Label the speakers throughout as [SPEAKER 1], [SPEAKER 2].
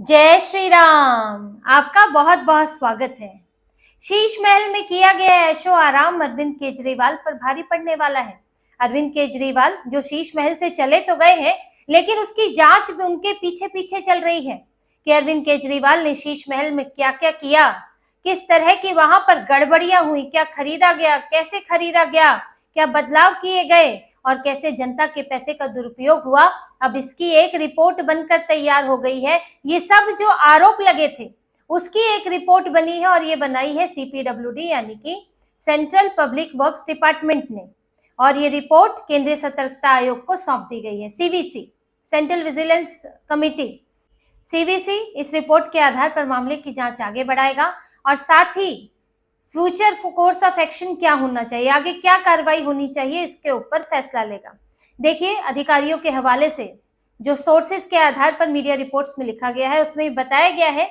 [SPEAKER 1] जय श्री राम। आपका बहुत बहुत स्वागत है। शीश महल में किया गया ऐशो आराम अरविंद केजरीवाल पर भारी पड़ने वाला है। अरविंद केजरीवाल जो शीश महल से चले तो गए हैं, लेकिन उसकी जांच भी उनके पीछे पीछे चल रही है कि अरविंद केजरीवाल ने शीश महल में क्या क्या किया, किस तरह की वहां पर गड़बड़ियां हुई, क्या खरीदा गया, कैसे खरीदा गया, क्या बदलाव किए गए और कैसे जनता के पैसे का दुरुपयोग हुआ। अब इसकी एक रिपोर्ट बनकर तैयार हो गई है। ये सब जो आरोप लगे थे उसकी एक रिपोर्ट बनी है और ये बनाई है सीपीडब्ल्यूडी यानी कि सेंट्रल पब्लिक वर्क्स डिपार्टमेंट ने, और ये रिपोर्ट केंद्रीय सतर्कता आयोग को सौंप दी गई है। CVC, central vigilance committee, CVC इस रिपोर्ट के आधार पर मामले की जांच आगे बढ़ाएगा और साथ ही फ्यूचर कोर्स ऑफ एक्शन क्या होना चाहिए, आगे क्या कार्रवाई होनी चाहिए, इसके ऊपर फैसला लेगा। देखिए, अधिकारियों के हवाले से जो सोर्सेस के आधार पर मीडिया रिपोर्ट्स में लिखा गया है उसमें बताया गया है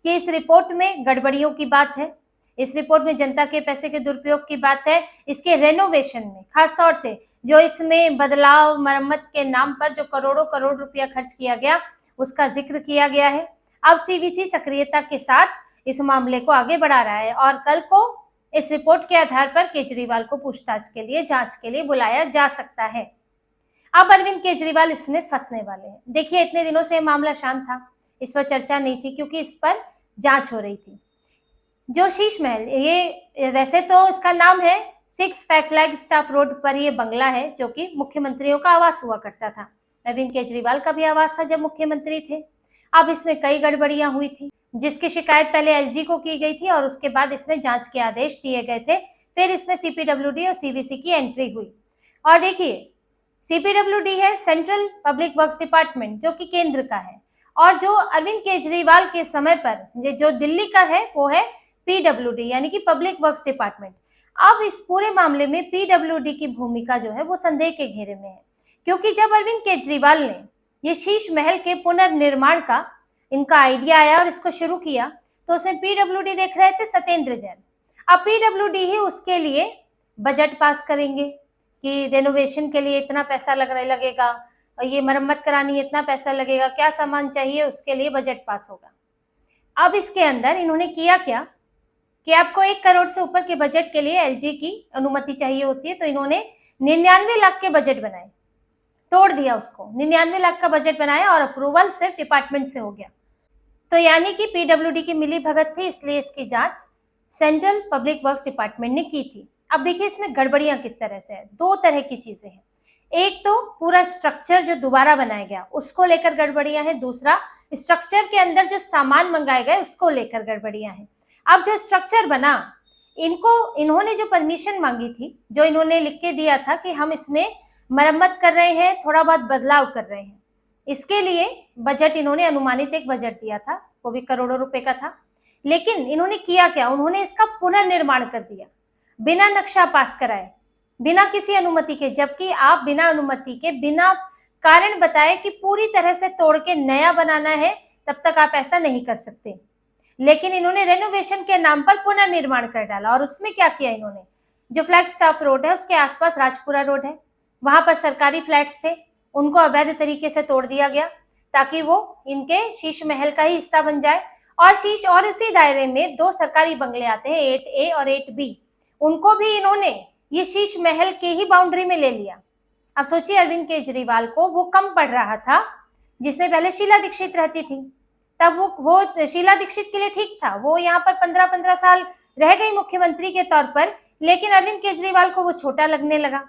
[SPEAKER 1] कि इस रिपोर्ट में गड़बड़ियों की बात है, इस रिपोर्ट में जनता के पैसे के दुरुपयोग की बात है, इसके रेनोवेशन में खासतौर से जो इसमें बदलाव मरम्मत के नाम पर जो करोड़ों करोड़ रुपया खर्च किया गया उसका जिक्र किया गया है। अब सीवीसी सक्रियता के साथ इस मामले को आगे बढ़ा रहा है और कल को इस रिपोर्ट के आधार पर केजरीवाल को पूछताछ के लिए, जांच के लिए बुलाया जा सकता है। अब अरविंद केजरीवाल इसमें फंसने वाले हैं। देखिए, इतने दिनों से मामला शांत था, इस पर चर्चा नहीं थी क्योंकि इस पर जांच हो रही थी। जो शीश महल, ये वैसे तो इसका नाम है 6 फ्लैग स्टाफ रोड पर ये बंगला है जो कि मुख्यमंत्रियों का आवास हुआ करता था। अरविंद केजरीवाल का भी आवास था जब मुख्यमंत्री थे। अब इसमें कई गड़बड़ियां हुई थी जिसकी शिकायत पहले एलजी को की गई थी और उसके बाद इसमें जांच के आदेश दिए गए थे। फिर इसमें सीपीडब्ल्यूडी और सीवीसी की एंट्री हुई। और देखिए, सीपीडब्ल्यूडी है सेंट्रल पब्लिक वर्क्स डिपार्टमेंट जो कि केंद्र का है, और जो अरविंद केजरीवाल के समय पर जो दिल्ली का है वो है पीडब्ल्यूडी यानी कि पब्लिक वर्क्स डिपार्टमेंट। अब इस पूरे मामले में पीडब्ल्यूडी की भूमिका जो है वो संदेह के घेरे में है, क्योंकि जब अरविंद केजरीवाल ने ये शीश महल के पुनर्निर्माण का इनका आइडिया आया और इसको शुरू किया तो उसमें पीडब्ल्यूडी देख रहे थे सत्येंद्र जैन। अब पीडब्ल्यूडी ही उसके लिए बजट पास करेंगे कि रेनोवेशन के लिए इतना पैसा लगेगा, ये मरम्मत करानी इतना पैसा लगेगा, क्या सामान चाहिए उसके लिए बजट पास होगा। अब इसके अंदर इन्होंने किया क्या कि आपको 1 करोड़ से ऊपर के बजट के लिए एलजी की अनुमति चाहिए होती है, तो इन्होंने 99 लाख के बजट बनाए, तोड़ दिया उसको, 99 लाख का बजट बनाया और अप्रूवल सिर्फ डिपार्टमेंट से हो गया। तो यानी कि पीडब्ल्यूडी की मिली भगत थी, इसलिए इसकी जांच सेंट्रल पब्लिक वर्क्स डिपार्टमेंट ने की थी। अब देखिए इसमें गड़बड़ियां किस तरह से है। 2 तरह की चीजें हैं, एक तो पूरा स्ट्रक्चर जो दोबारा बनाया गया उसको लेकर गड़बड़ियां हैं, दूसरा स्ट्रक्चर के अंदर जो सामान मंगाए गए उसको लेकर गड़बड़ियां हैं। अब जो स्ट्रक्चर बना, इन्होंने जो परमिशन मांगी थी, जो इन्होंने लिख के दिया था कि हम इसमें मरम्मत कर रहे हैं, थोड़ा बहुत बदलाव कर रहे हैं, इसके लिए बजट इन्होंने अनुमानित एक बजट दिया था, वो भी करोड़ों रुपए का था। लेकिन इन्होंने किया क्या, उन्होंने इसका पुनर्निर्माण कर दिया बिना नक्शा पास कराए, बिना किसी अनुमति के, जबकि आप बिना अनुमति के, बिना कारण बताए कि पूरी तरह से तोड़ के नया बनाना है, तब तक आप ऐसा नहीं कर सकते। लेकिन इन्होंने रेनोवेशन के नाम पर पुनर्निर्माण कर डाला। और उसमें क्या किया इन्होंने, जो फ्लैग स्टाफ रोड है उसके आसपास राजपुरा रोड है, वहां पर सरकारी फ्लैट्स थे, उनको अवैध तरीके से तोड़ दिया गया ताकि वो इनके शीश महल का ही हिस्सा बन जाए। और उसी दायरे में 2 सरकारी बंगले आते हैं, 8A और 8B, उनको भी इन्होंने ये शीश महल के ही बाउंड्री में ले लिया। अब सोचिए, अरविंद केजरीवाल को वो कम पड़ रहा था जिसमें पहले शीला दीक्षित रहती थी, तब वो शीला दीक्षित के लिए ठीक था, वो यहाँ पर 15-15 साल रह गई मुख्यमंत्री के तौर पर, लेकिन अरविंद केजरीवाल को वो छोटा लगने लगा।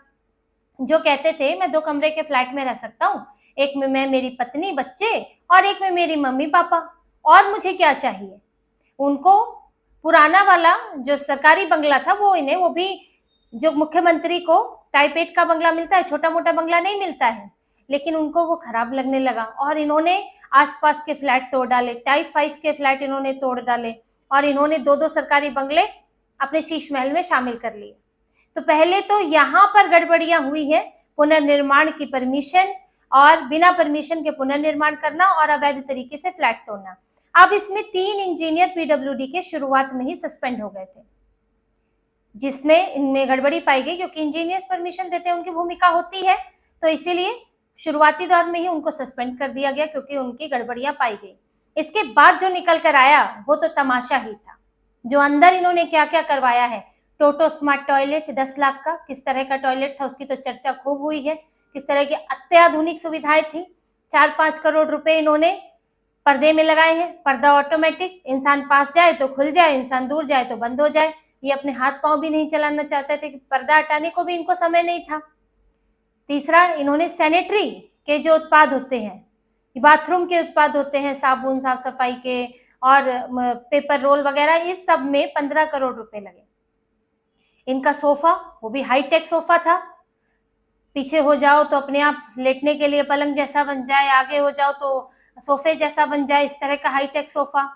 [SPEAKER 1] जो कहते थे मैं 2 कमरे के फ्लैट में रह सकता हूँ, एक में मैं, मेरी पत्नी, बच्चे, और एक में मेरी मम्मी पापा, और मुझे क्या चाहिए। उनको पुराना वाला जो सरकारी बंगला था वो भी जो मुख्यमंत्री को टाइप 8 का बंगला मिलता है, छोटा मोटा बंगला नहीं मिलता है, लेकिन उनको वो खराब लगने लगा और इन्होंने आसपास के फ्लैट तोड़ डाले, टाइप 5 के फ्लैट इन्होंने तोड़ डाले और इन्होंने 2-2 सरकारी बंगले अपने शीश महल में शामिल कर लिए। तो पहले तो यहाँ पर गड़बड़ियां हुई है, पुनर्निर्माण की परमिशन और बिना परमिशन के पुनर्निर्माण करना और अवैध तरीके से फ्लैट तोड़ना। अब इसमें 3 इंजीनियर पीडब्ल्यूडी के शुरुआत में ही सस्पेंड हो गए थे, जिसमें इनमें गड़बड़ी पाई गई, क्योंकि इंजीनियर्स परमिशन देते हैं, उनकी भूमिका होती है, तो इसीलिए शुरुआती दौर में ही उनको सस्पेंड कर दिया गया क्योंकि उनकी गड़बड़ियां पाई गई। इसके बाद जो निकल कर आया वो तो तमाशा ही था। जो अंदर इन्होंने क्या क्या करवाया है, टोटो स्मार्ट टॉयलेट 10 लाख का, किस तरह का टॉयलेट था उसकी तो चर्चा खूब हुई है, किस तरह की अत्याधुनिक सुविधाएं थी। 4-5 करोड़ रुपए इन्होंने पर्दे में लगाए हैं, पर्दा ऑटोमेटिक, इंसान पास जाए तो खुल जाए, इंसान दूर जाए तो बंद हो जाए। ये अपने हाथ पांव भी नहीं चलाना चाहते थे, पर्दा हटाने को भी इनको समय नहीं था। तीसरा, इन्होंने सैनिटरी के जो उत्पाद होते हैं, बाथरूम के उत्पाद होते हैं, साबुन, साफ सफाई के और पेपर रोल वगैरह, इस सब में 15 करोड़ रुपए लगे। इनका सोफा, वो भी हाईटेक सोफा था, पीछे हो जाओ तो अपने आप लेटने के लिए पलंग जैसा बन जाए, आगे हो जाओ तो सोफे जैसा बन जाए, इस तरह का हाईटेक सोफा।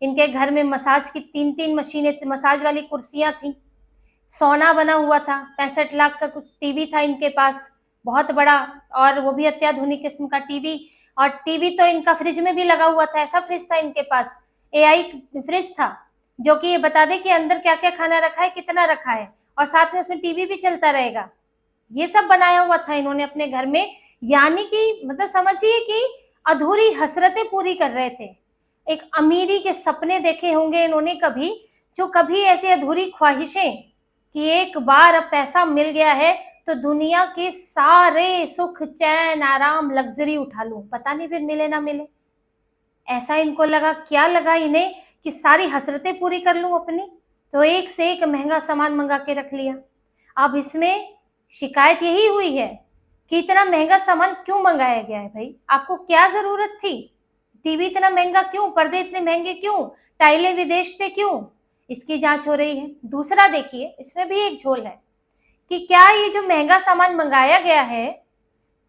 [SPEAKER 1] इनके घर में मसाज की 3-3 मशीनें, मसाज वाली कुर्सियां थी, सोना बना हुआ था, 65 लाख का कुछ टीवी था इनके पास, बहुत बड़ा, और वो भी अत्याधुनिक किस्म का टीवी। और टीवी तो इनका फ्रिज में भी लगा हुआ था, ऐसा फ्रिज था इनके पास, एआई फ्रिज था, जो कि ये बता दे कि अंदर क्या क्या खाना रखा है, कितना रखा है, और साथ में उसमें टीवी भी चलता रहेगा। ये सब बनाया हुआ था इन्होंने अपने घर में, यानी कि मतलब समझिए कि अधूरी हसरतें पूरी कर रहे थे। एक अमीरी के सपने देखे होंगे इन्होंने कभी, जो कभी ऐसी अधूरी ख्वाहिशें कि एक बार अब पैसा मिल गया है तो दुनिया के सारे सुख, चैन, आराम, लग्जरी उठा लूं, पता नहीं फिर मिले ना मिले। ऐसा इनको लगा, क्या लगा इन्हें कि सारी हसरतें पूरी कर लूं अपनी, तो एक से एक महंगा सामान मंगा के रख लिया। अब इसमें शिकायत यही हुई है कि इतना महंगा सामान क्यों मंगाया गया है भाई, आपको क्या जरूरत थी, टीवी इतना महंगा क्यों, पर्दे इतने महंगे क्यों, टाइलें विदेश से क्यों, इसकी जांच हो रही है। दूसरा देखिए, इसमें भी एक झोल है कि क्या ये जो महंगा सामान मंगाया गया है,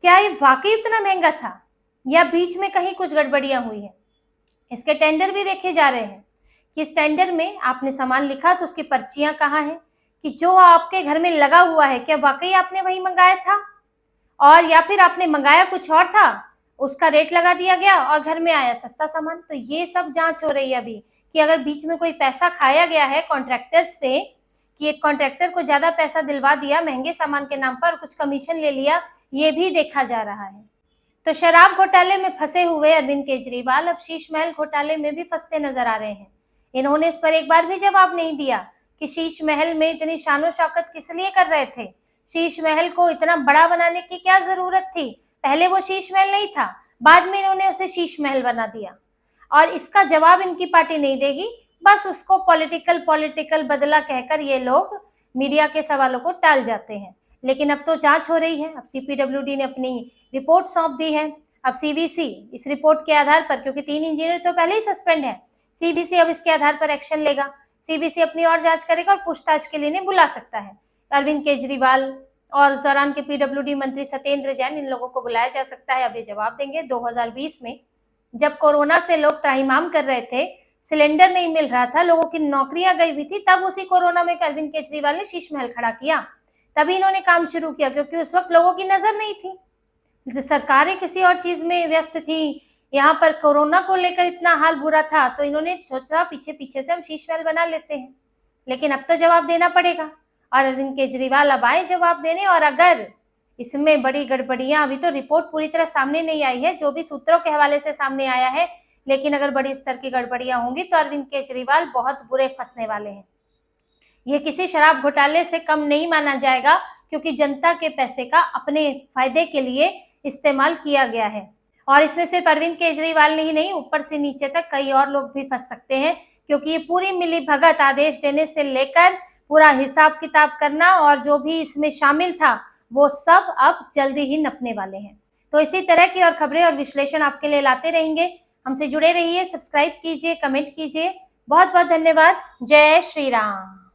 [SPEAKER 1] क्या ये वाकई उतना महंगा था या बीच में कहीं कुछ गड़बड़ियां हुई है। इसके टेंडर भी देखे जा रहे हैं कि इस टेंडर में आपने सामान लिखा तो उसकी पर्चियां कहाँ हैं, कि जो आपके घर में लगा हुआ है क्या वाकई आपने वही मंगाया था, और या फिर आपने मंगाया कुछ और था, उसका रेट लगा दिया गया और घर में आया सस्ता सामान। तो ये सब जांच हो रही है अभी कि अगर बीच में कोई पैसा खाया गया है कॉन्ट्रैक्टर से, कि एक कॉन्ट्रैक्टर को ज्यादा पैसा दिलवा दिया महंगे सामान के नाम पर, कुछ कमीशन ले लिया, ये भी देखा जा रहा है। तो शराब घोटाले में फंसे हुए अरविंद केजरीवाल अब शीश महल घोटाले में भी फंसते नजर आ रहे हैं। इन्होंने इस पर एक बार भी जवाब नहीं दिया कि शीश महल में इतनी शानो शौकत किस लिए कर रहे थे, शीश महल को इतना बड़ा बनाने की क्या जरूरत थी, पहले वो शीश महल नहीं था, बाद में इन्होंने उसे शीश महल बना दिया। और इसका जवाब इनकी पार्टी नहीं देगी, बस उसको पॉलिटिकल बदला कहकर ये लोग मीडिया के सवालों को टाल जाते हैं। लेकिन अब तो जांच हो रही है, अब सीपीडब्ल्यूडी ने अपनी रिपोर्ट सौंप दी है। अब सीवीसी इस रिपोर्ट के आधार पर, क्योंकि 3 इंजीनियर तो पहले ही सस्पेंड है, सीवीसी अब इसके आधार पर एक्शन लेगा। सीवीसी अपनी और जांच करेगा और पूछताछ के लिए इन्हें बुला सकता है। अरविंद केजरीवाल और उस दौरान के पीडब्ल्यूडी मंत्री सत्येंद्र जैन, इन लोगों को बुलाया जा सकता है। अब ये जवाब देंगे। 2020 में जब कोरोना से लोग त्राहिमाम कर रहे थे, सिलेंडर नहीं मिल रहा था, लोगों की नौकरियां गई हुई थी, तब उसी कोरोना में अरविंद केजरीवाल ने शीश महल खड़ा किया, तभी इन्होंने काम शुरू किया, क्योंकि उस वक्त लोगों की नजर नहीं थी, सरकारें किसी और चीज में व्यस्त थी, यहाँ पर कोरोना को लेकर इतना हाल बुरा था, तो इन्होंने सोचा पीछे पीछे से हम शीश महल बना लेते हैं। लेकिन अब तो जवाब देना पड़ेगा और अरविंद केजरीवाल अब आए जवाब देने। और अगर इसमें बड़ी गड़बड़ियां, अभी तो रिपोर्ट पूरी तरह सामने नहीं आई है, जो भी सूत्रों के हवाले से सामने आया है, लेकिन अगर बड़ी स्तर की गड़बड़ियां होंगी तो अरविंद केजरीवाल बहुत बुरे फंसने वाले हैं। ये किसी शराब घोटाले से कम नहीं माना जाएगा, क्योंकि जनता के पैसे का अपने फायदे के लिए इस्तेमाल किया गया है। और इसमें सिर्फ अरविंद केजरीवाल ही नहीं, ऊपर से नीचे तक कई और लोग भी फंस सकते हैं, क्योंकि ये पूरी मिली भगत आदेश देने से लेकर पूरा हिसाब किताब करना और जो भी इसमें शामिल था, वो सब अब जल्दी ही नपने वाले हैं। तो इसी तरह की और खबरें और विश्लेषण आपके लिए लाते रहेंगे। हमसे जुड़े रहिए, सब्सक्राइब कीजिए, कमेंट कीजिए। बहुत बहुत धन्यवाद। जय श्री राम।